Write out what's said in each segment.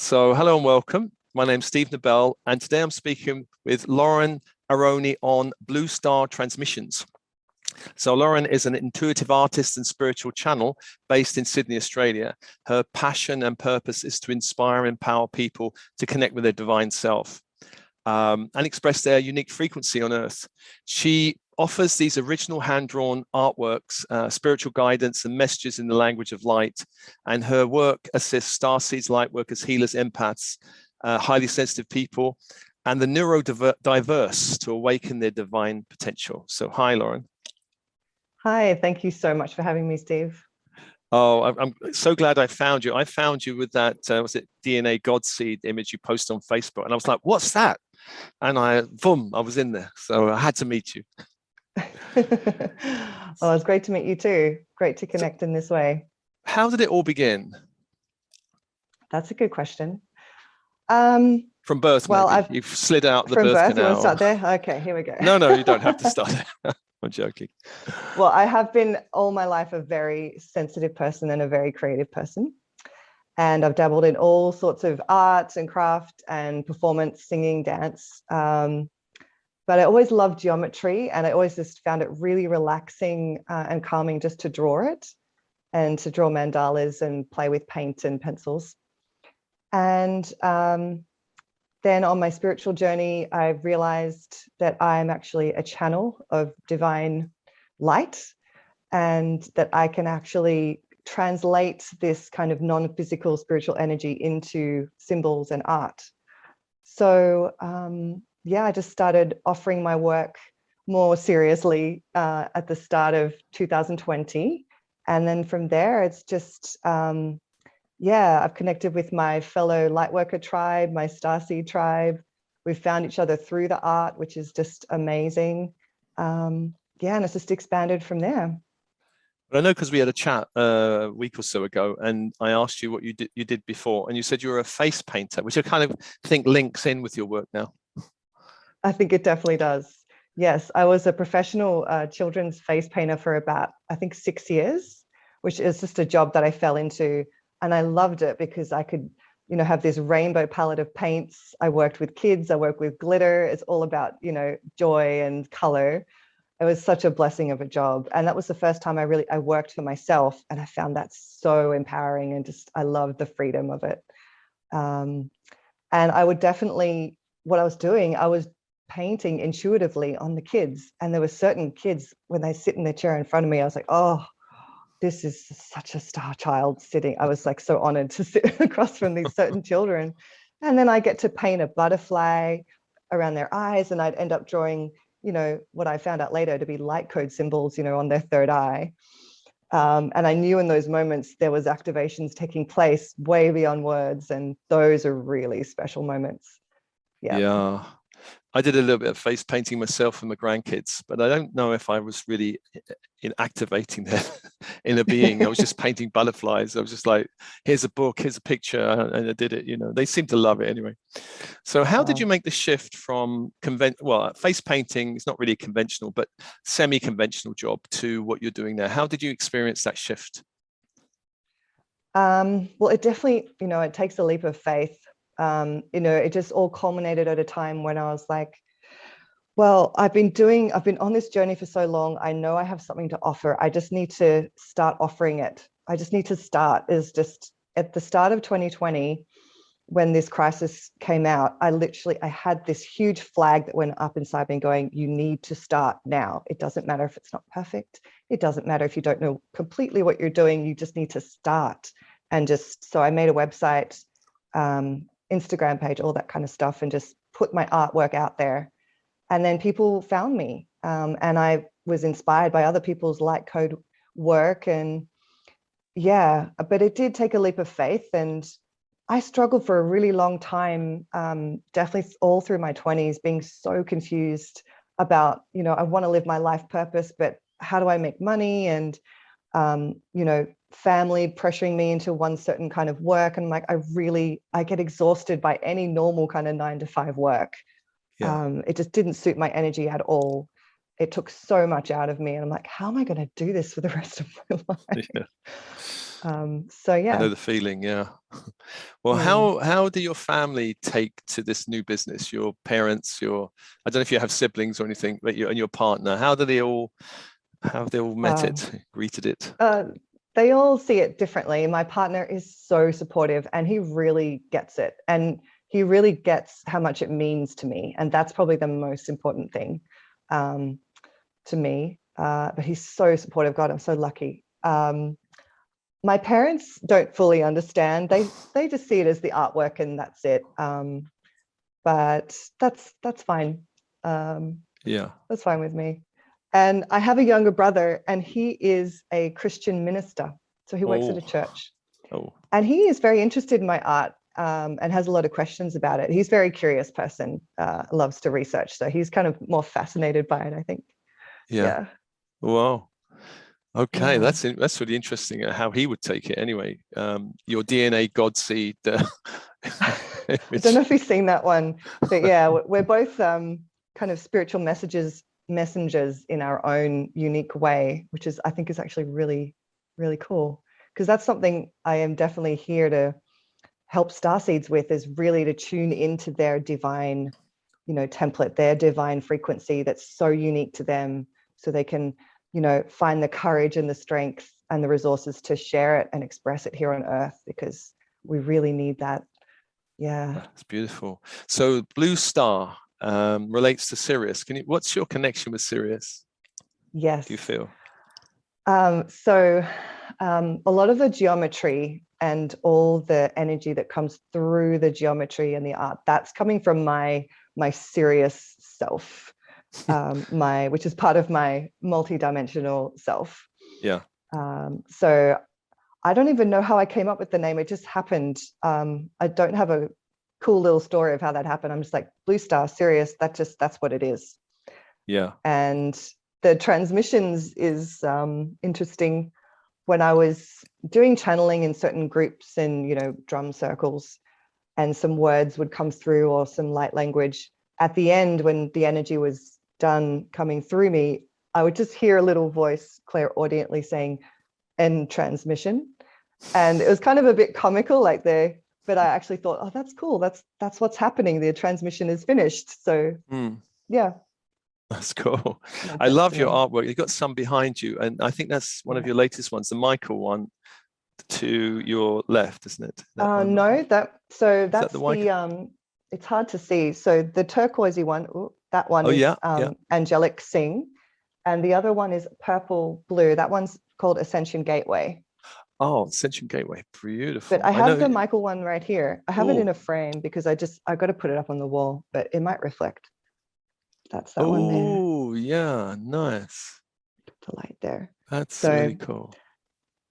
So hello and welcome. My name's Steve Nobel, and today I'm speaking with Lauren Aroney on Blue Star Transmissions. So Lauren is an intuitive artist and spiritual channel based in Sydney, Australia. Her passion and purpose is to inspire and empower people to connect with their divine self and express their unique frequency on Earth. She offers these original hand-drawn artworks, spiritual guidance and messages in the language of light. And her work assists Starseeds, Lightworkers, healers, empaths, highly sensitive people, and the neurodiverse to awaken their divine potential. So hi, Lauren. Hi, thank you so much for having me, Steve. Oh, I'm so glad I found you. I found you with that, was it DNA Godseed image you posted on Facebook? And I was like, what's that? And I was in there. So I had to meet you. Well, it's great to meet you too. Great to connect in this way. How did it all begin? That's a good question. From birth, well, maybe. You've slid out the from birth birth. canal. You want to start there? Okay, here we go. No, you don't have to start there. I'm joking. Well, I have been all my life a very sensitive person and a very creative person. And I've dabbled in all sorts of arts and craft and performance, singing, dance. But I always loved geometry, and I always just found it really relaxing and calming just to draw it and to draw mandalas and play with paint and pencils. And then on my spiritual journey, I realized that I'm actually a channel of divine light, and that I can actually translate this kind of non-physical spiritual energy into symbols and art. So yeah, I just started offering my work more seriously at the start of 2020. And then from there, it's just, yeah, I've connected with my fellow Lightworker tribe, my Starseed tribe. We've found each other through the art, which is just amazing. Yeah, and it's just expanded from there. But I know because we had a chat a week or so ago, and I asked you what you did before, and you said you were a face painter, which I kind of think links in with your work now. I think it definitely does. Yes, I was a professional children's face painter for about, I think, 6 years, which is just a job that I fell into. And I loved it because I could, have this rainbow palette of paints. I worked with kids, I worked with glitter. It's all about, joy and color. It was such a blessing of a job. And that was the first time I worked for myself. And I found that so empowering, and I loved the freedom of it. And I would definitely, what I was doing, I was painting intuitively on the kids. And there were certain kids, when they sit in their chair in front of me, I was like, oh, this is such a star child sitting. I was like so honored to sit across from these certain children. And then I get to paint a butterfly around their eyes, and I'd end up drawing, what I found out later to be light code symbols, on their third eye. And I knew in those moments there was activations taking place way beyond words. And those are really special moments. Yeah. I did a little bit of face painting myself with my grandkids, but I don't know if I was really in activating their inner being. I was just painting butterflies. I was just like, here's a book, here's a picture, and I did it. They seem to love it anyway. So how did you make the shift from face painting is not really a conventional, but semi-conventional job to what you're doing now? How did you experience that shift? Well, it definitely, it takes a leap of faith. It just all culminated at a time when I was like, well, I've been on this journey for so long. I know I have something to offer. I just need to start offering it. I just need to start. Is just at the start of 2020, when this crisis came out, I had this huge flag that went up inside me going, you need to start now. It doesn't matter if it's not perfect. It doesn't matter if you don't know completely what you're doing. You just need to start. And so I made a website, Instagram page, all that kind of stuff, and just put my artwork out there. And then people found me, and I was inspired by other people's light code work. And yeah, but it did take a leap of faith, and I struggled for a really long time, definitely all through my 20s, being so confused about, I want to live my life purpose, but how do I make money? And family pressuring me into one certain kind of work. And like, I get exhausted by any normal kind of 9-to-5 work. Yeah. It just didn't suit my energy at all. It took so much out of me. And I'm like, how am I going to do this for the rest of my life? Yeah. So I know yeah. the feeling, yeah. Well, how do your family take to this new business? Your parents, I don't know if you have siblings or anything, but you and your partner, how have they all met it, greeted it? They all see it differently. My partner is so supportive and he really gets it. And he really gets how much it means to me. And that's probably the most important thing to me. But he's so supportive. God, I'm so lucky. My parents don't fully understand. They just see it as the artwork and that's it. But that's fine. Yeah. That's fine with me. And I have a younger brother and he is a Christian minister. So he works at a church. Oh. And he is very interested in my art and has a lot of questions about it. He's a very curious person, loves to research. So he's kind of more fascinated by it, I think. Yeah. Wow. Okay, Yeah. that's really interesting how he would take it anyway. Your DNA God seed. I don't know if you've seen that one, but yeah, we're both kind of spiritual messengers in our own unique way, which is, I think, is actually really, really cool. Because that's something I am definitely here to help Starseeds with, is really to tune into their divine, template, their divine frequency that's so unique to them, so they can, find the courage and the strength and the resources to share it and express it here on Earth, because we really need that. Yeah. That's beautiful. So Blue Star relates to Sirius. What's your connection with Sirius? Yes. Do you feel? So a lot of the geometry and all the energy that comes through the geometry and the art, that's coming from my Sirius self, which is part of my multidimensional self. Yeah. So I don't even know how I came up with the name. It just happened. I don't have a cool little story of how that happened. I'm just like, Blue Star, Sirius, that's what it is. Yeah. And the transmissions is interesting. When I was doing channeling in certain groups and, drum circles, and some words would come through or some light language, at the end, when the energy was done coming through me, I would just hear a little voice clairaudiently saying, end transmission. And it was kind of a bit comical, but I actually thought, oh, that's cool. That's what's happening. The transmission is finished. So yeah. That's cool. I love your artwork. You've got some behind you, and I think that's one of your latest ones, the Michael one to your left, isn't it? No, that's the it's hard to see. So the turquoisey one, that one is Angelic Sing, and the other one is purple blue. That one's called Ascension Gateway. Oh, Ascension Gateway, beautiful. But I have the Michael one right here. I have it in a frame because I got to put it up on the wall, but it might reflect. That's that one there. Oh, yeah, nice. The light there. That's really cool.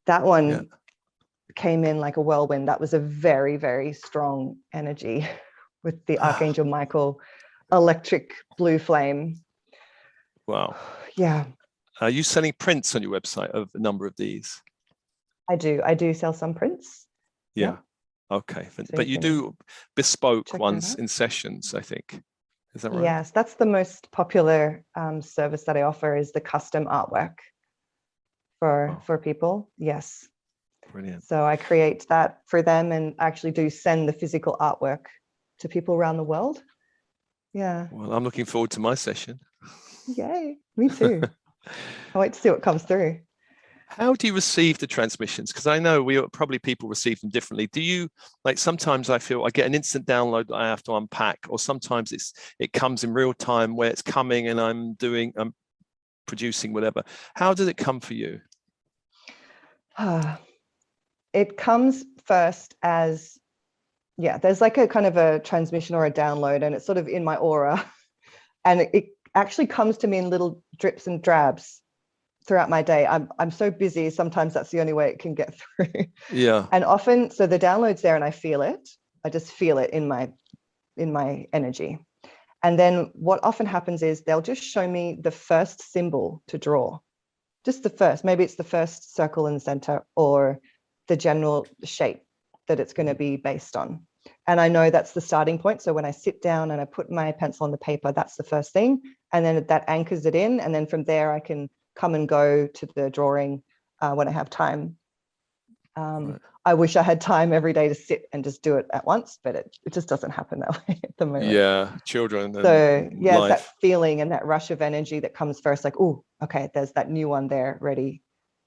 That one came in like a whirlwind. That was a very, very strong energy with the Archangel Michael electric blue flame. Wow. Yeah. Are you selling prints on your website of a number of these? I do sell some prints. Yeah. Okay. But you do bespoke ones in sessions, I think. Is that right? Yes, that's the most popular service that I offer, is the custom artwork for people. Yes. Brilliant. So I create that for them and actually do send the physical artwork to people around the world. Yeah. Well, I'm looking forward to my session. Yay. Me too. I wait to see what comes through. How do you receive the transmissions? Because I know people receive them differently. Do you, sometimes I feel I get an instant download that I have to unpack, or sometimes it comes in real time where it's coming and I'm producing whatever. How does it come for you? It comes first as, there's like a kind of a transmission or a download, and it's sort of in my aura. And it actually comes to me in little drips and drabs throughout my day. I'm so busy, sometimes that's the only way it can get through. Yeah. And often, so the download's there and I feel it. I just feel it in my energy. And then what often happens is they'll just show me the first symbol to draw. Just the first, maybe it's the first circle in the center, or the general shape that it's going to be based on. And I know that's the starting point. So when I sit down and I put my pencil on the paper, that's the first thing. And then that anchors it in. And then from there, I can come and go to the drawing when I have time. Right. I wish I had time every day to sit and just do it at once, but it just doesn't happen that way at the moment. Yeah, children and So yeah, it's life. that feeling and that rush of energy that comes first, like, oh, okay, there's that new one there, ready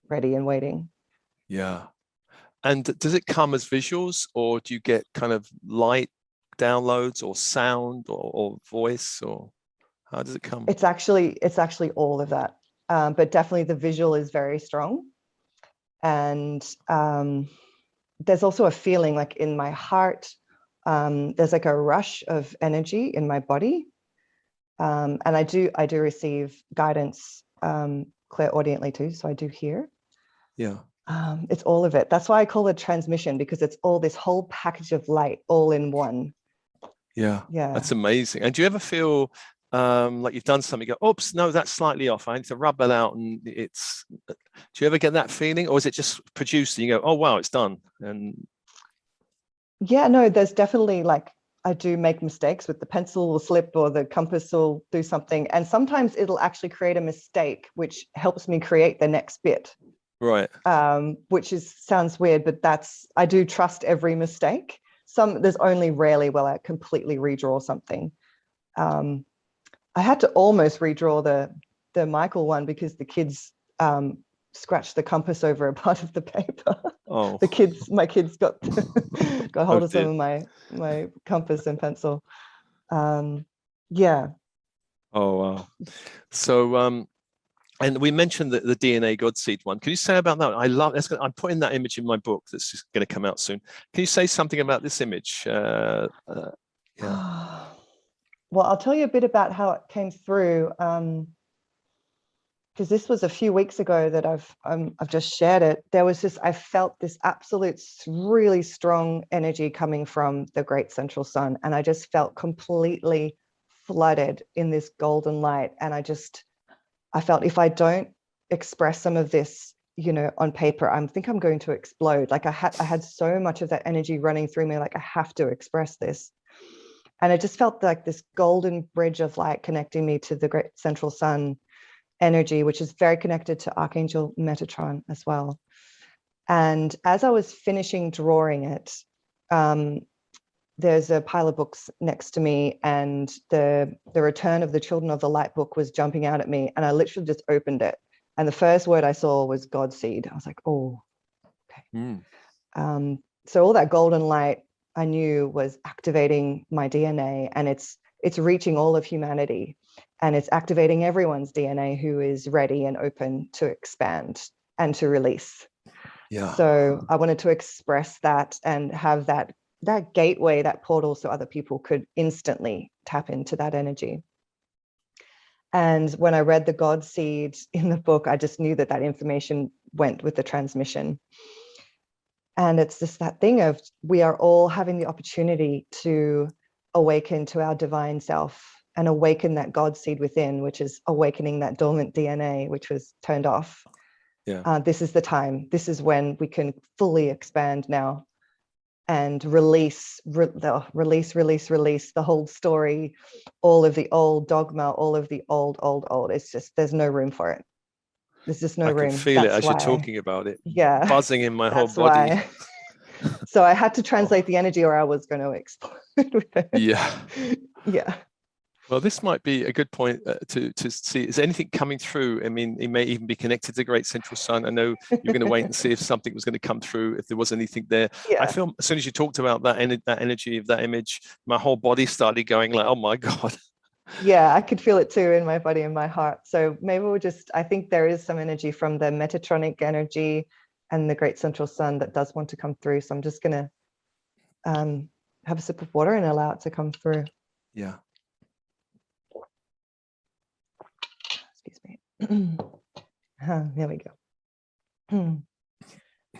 and waiting. Yeah. And does it come as visuals, or do you get kind of light downloads or sound or voice, or how does it come? It's actually all of that. But definitely the visual is very strong. And there's also a feeling like in my heart, there's like a rush of energy in my body. And I do receive guidance clairaudiently too, so I do hear. Yeah. It's all of it. That's why I call it transmission, because it's all this whole package of light all in one. Yeah. Yeah. That's amazing. And do you ever feel like you've done something, you go, oops, no, that's slightly off, I need to rub that out, and it's, do you ever get that feeling, or is it just produced and you go, oh wow, it's done? And yeah, no, there's definitely, like, I do make mistakes with the pencil will slip or the compass will do something, and sometimes it'll actually create a mistake which helps me create the next bit. right. Which sounds weird, but I do trust every mistake. There's only rarely will I completely redraw something. I had to almost redraw the Michael one because the kids scratched the compass over a part of the paper. Oh. My kids got hold of dear. some of my compass and pencil. Yeah. Oh wow. So and we mentioned the DNA Godseed one. Can you say about that? I love that's. I'm putting that image in my book that's just going to come out soon. Can you say something about this image? Yeah. Well, I'll tell you a bit about how it came through, because this was a few weeks ago that I've just shared it. There was I felt this absolute really strong energy coming from the great central sun, and I just felt completely flooded in this golden light. And I felt if I don't express some of this, on paper, I think I'm going to explode. Like I had so much of that energy running through me, like I have to express this. And it just felt like this golden bridge of light connecting me to the great central sun energy, which is very connected to Archangel Metatron as well. And as I was finishing drawing it, there's a pile of books next to me, and the Return of the Children of the Light book was jumping out at me, and I literally just opened it. And the first word I saw was Godseed. I was like, oh, okay. So all that golden light I knew was activating my DNA, and it's reaching all of humanity, and it's activating everyone's DNA who is ready and open to expand and to release. Yeah. So I wanted to express that and have that gateway, that portal, so other people could instantly tap into that energy. And when I read the Godseed in the book, I just knew that information went with the transmission. And it's just that thing of we are all having the opportunity to awaken to our divine self and awaken that God seed within, which is awakening that dormant DNA, which was turned off. Yeah. This is the time. This is when we can fully expand now and release the whole story, all of the old dogma, all of the old. It's just, there's no room for it. There's just no room. I can feel it as you're talking about it. Yeah. Buzzing in my whole body. Why. So I had to translate the energy or I was going to explode with it. Yeah. Yeah. Well, this might be a good point to see. Is anything coming through? I mean, it may even be connected to the Great Central Sun. I know you're going to wait and see if something was going to come through, if there was anything there. Yeah. I feel as soon as you talked about that energy of that image, my whole body started going like, oh my God. Yeah, I could feel it too in my body and my heart. So maybe I think there is some energy from the Metatronic energy and the Great Central Sun that does want to come through. So I'm just going to have a sip of water and allow it to come through. Yeah. Excuse me. There we go.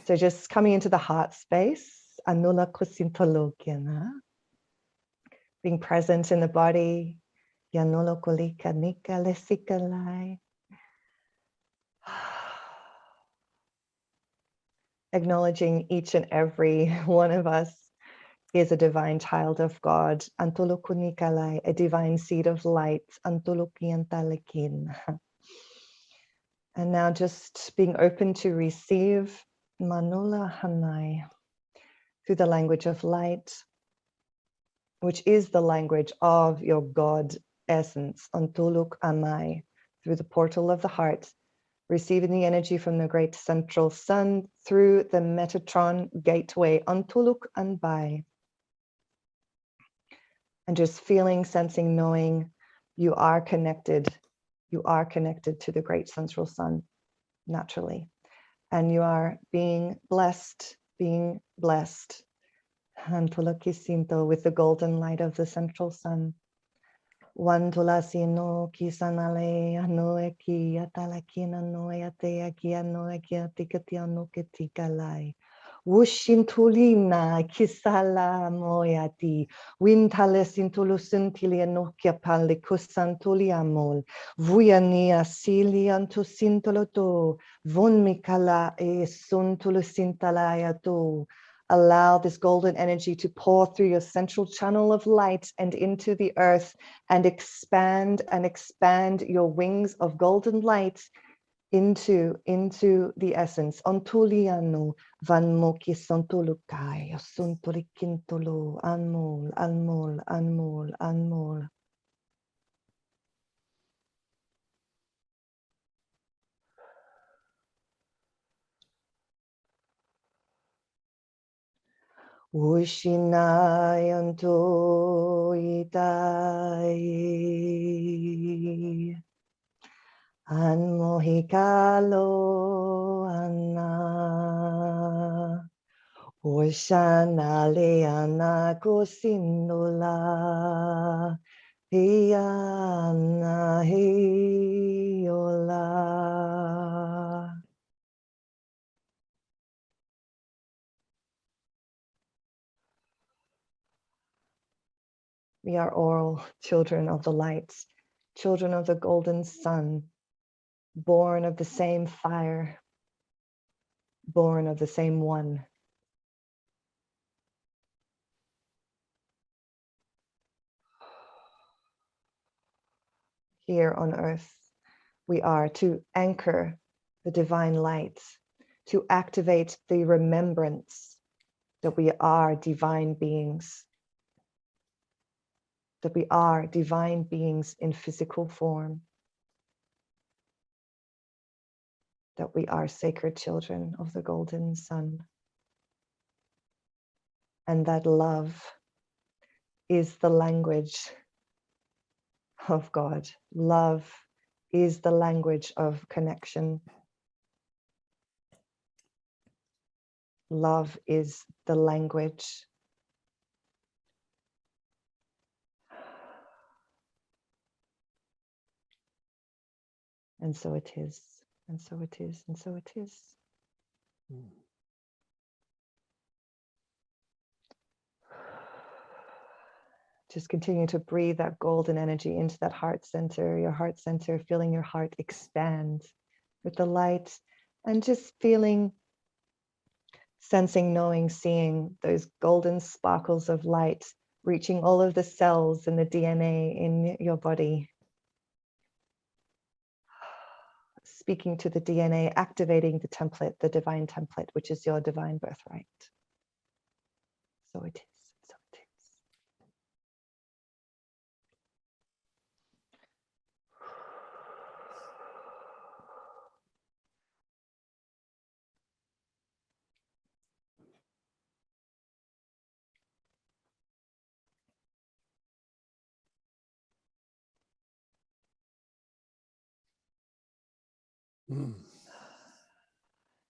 So just coming into the heart space, Anula Kusintologiana, being present in the body. Yanolo Kolika Nika Lesikalai. Acknowledging each and every one of us is a divine child of God, Antolokunikalai, a divine seed of light, Antolokiantalekin. And now just being open to receive Manula Hanai, through the language of light, which is the language of your God essence, Antuluk Amai, through the portal of the heart, receiving the energy from the great central sun through the Metatron gateway, Antuluk Anbai. And just feeling, sensing, knowing you are connected to the great central sun naturally. And you are being blessed, Antulakisinto, with the golden light of the central sun. Wantulasino kisanale anoeki atalakina noeate akia noekia tikatiano ketikalai. Wushintulina kisala moyati. Wintalesintulusentilia nokia palikusantuliamol. Vuyania siliantu sintoloto. Vonmikala e suntulusintalayatu. Allow this golden energy to pour through your central channel of light and into the earth and expand your wings of golden light into the essence. Ontuliano vanmoki sontulukai suntulikintulu anmol anmol anmol anmol. Ushinayanto itai anmohikalo anna Ushanale anna kusinula hiana hiola. We are all children of the light, children of the golden sun, born of the same fire, born of the same one. Here on earth, we are to anchor the divine light, to activate the remembrance that we are divine beings, that we are divine beings in physical form, that we are sacred children of the golden sun, and that love is the language of God. Love is the language of connection. Love is the language and so it is, and so it is, and so it is. Just continue to breathe that golden energy into that heart center, your heart center, feeling your heart expand with the light and just feeling, sensing, knowing, seeing those golden sparkles of light reaching all of the cells and the DNA in your body. Speaking to the DNA, activating the template, the divine template, which is your divine birthright. So it is.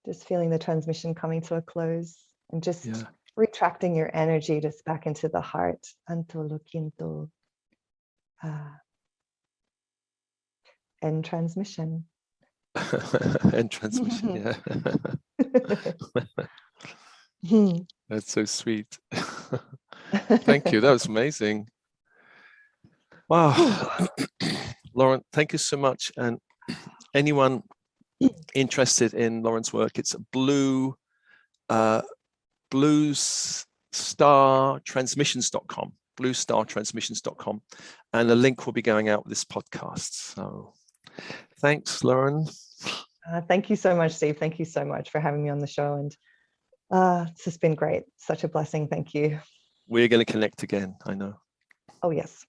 Just feeling the transmission coming to a close and just retracting your energy just back into the heart. Antolokinto. End transmission. End transmission, yeah. That's so sweet. Thank you. That was amazing. Wow. Lauren, thank you so much. And anyone interested in Lauren's work, it's bluestartransmissions.com, bluestartransmissions.com, and a link will be going out with this podcast. So thanks, Lauren. Thank you so much, Steve. Thank you so much for having me on the show. And it's just been great. Such a blessing. Thank you. We're going to connect again, I know. Oh, yes.